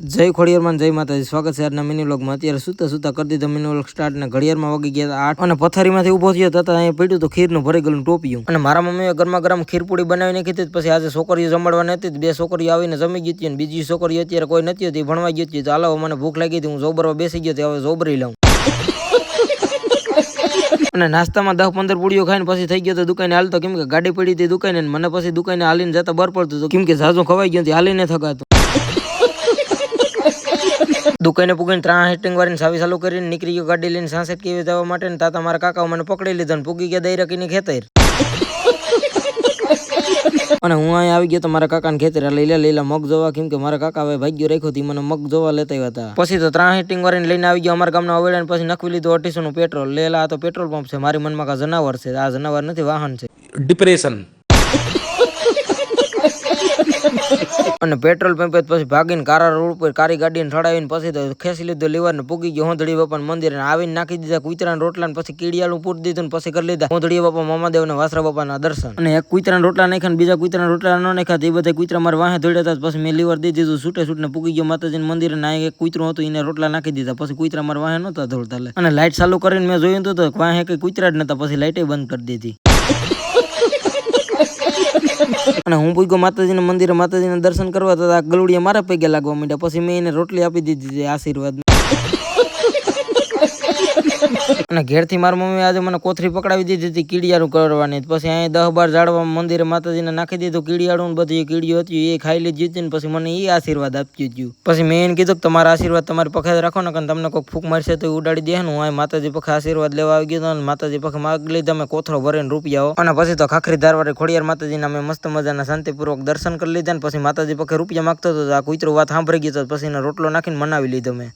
જય ખોડિયારમાં જય માતાજી, સ્વાગત છે આજના મિની વ્લોગમાં। અત્યારે સુતા સુતા કરી દીધો મિની વ્લોગ સ્ટાર્ટ ને ઘડિયાળમાં વાગી ગયા 8 અને પથારીમાંથી ઊભો થયો તતા અહીંયા પડ્યું તો ખીરનું ભરી ગયેલું ટોપિયું અને મારા મમ્મીએ ગરમા ગરમ ખીરપુડી બનાવી નાખી હતી। પછી આજે છોકરીઓ જમાડવાની હતી, બે છોકરીઓ આવીને જમી ગઈ હતી અને બીજી છોકરીઓ અત્યારે કોઈ નથી હતી, ભણવા ગઈ હતી। તો હાલો મને ભૂખ લાગી હતી, હું જોબરવા બેસી ગયો, હવે જોબરી લઉં અને નાસ્તામાં 10-15 પૂડીઓ ખાઈને પછી થઈ ગયો તો દુકાને હાલતો, કેમ કે ગાડી પડી હતી દુકાને, મને પછી દુકાને હાલીને જતા બર પડતું હતું, કેમ કે ઝાઝું ખવાઈ ગયું હાલીને થકાતું। દુકાને પૂગીને 3 હેસ્ટિંગ વાળીને ચાવી ચાલુ કરીને નીકળી ગયો ગાડી લઈને સાસેટ કેવી જવા માટે ને તાતા મારા કાકા મને પકડી લીધો ને પૂગી ગયા દૈરકીની ખેતર અને હું અહીંયા આવી ગયો તો મારા કાકાને ખેતર લીલા મગ જોવા, કેમ કે મારા કાકા હવે ભાગ્યો રાખ્યો હતી, મને મગ જોવા લેતા આવ્યા હતા। પછી તો 3 હેસ્ટિંગ વાળીને લઈને આવી ગયો અમારા ગામના અવેડા, પછી નખવી લીધું 2800 નું પેટ્રોલ। લેલા આ તો પેટ્રોલ પંપ છે, મારી મનમાં કા જનાવર છે, આ જનાવર નથી વાહન છે, ડિપ્રેશન અને પેટ્રોલ પંપે પછી ભાગીને કારા રોડ પર કારી ગાડીને ચડાવીને પછી તો ખેંચી લીધો લીવર ને પૂગી ગયો હોંધળી બાપા મંદિર ને આવીને નાખી દીધા કુતરાના રોટલા ને પછી કીડિયાળું પૂરી દીધું ને પછી કરી લીધા હોંધળી બાપા મામાદેવ ને વાસરા બાપાના દર્શન। અને એક કુતરાના રોટલા નાખ્યા બીજા કુતરાના રોટલા ન નાખ્યા, એ બધા કુતરા મારા વાહે દોડ્યા હતા, પછી મેં લીવર દઈ દીધું છૂટે છૂટ ને પૂગી ગયો માતાજીના મંદિર ને એક કુતરું હતું એને રોટલા નાખી દીધા, પછી કુતરા મારા વાહે નહોતા દોડતા લે। અને લાઈટ ચાલુ કરીને મેં જોયું તો વાહે કઈ કુતરા જ નતા, પછી લાઈટે બંધ કરી દીધી અને હું પૂગ્યો માતાજીના મંદિરે માતાજીના દર્શન કરવા, તો આ ગલુડિયા મારા પૈગે લાગવા માંડ્યા, પછી મેં એને રોટલી આપી દીધી આશીર્વાદ અને ઘેરથી મારી મમ્મી આજે મને કોથરી પકડાવી દીધી હતી કીડિયાળું કરવાની, પછી અહીંયા 10-12 ઝાડવા મંદિરે માતાજીને નાખી દીધું કીડિયાળું, બધી કીડીઓ હતી એ ખાઈ લીધી હતી ને પછી મને એ આશીર્વાદ આપી દીધું। પછી મેં એને કીધું કે તમારા આશીર્વાદ તમારી પખે રાખો ને, તમને કોઈ ફૂક મારશે તો ઉડાડી દે ને। હું આ માતાજી પખે આશીર્વાદ લેવા આવી ગયો અને માતાજી પખે માગી લીધા મેં કોથરો ભરીને રૂપિયા, અને પછી તો ખાખરી ધારવાળી ખોડિયાર માતાજીના મેં મસ્ત મજાના શાંતિપૂર્વક દર્શન કરી લીધા ને પછી માતાજી પખે રૂપિયા માંગતો હતો, આ કુતરું વાત સાંભળી ગયો તો પછી રોટલો નાખીને મનાવી લીધો મેં।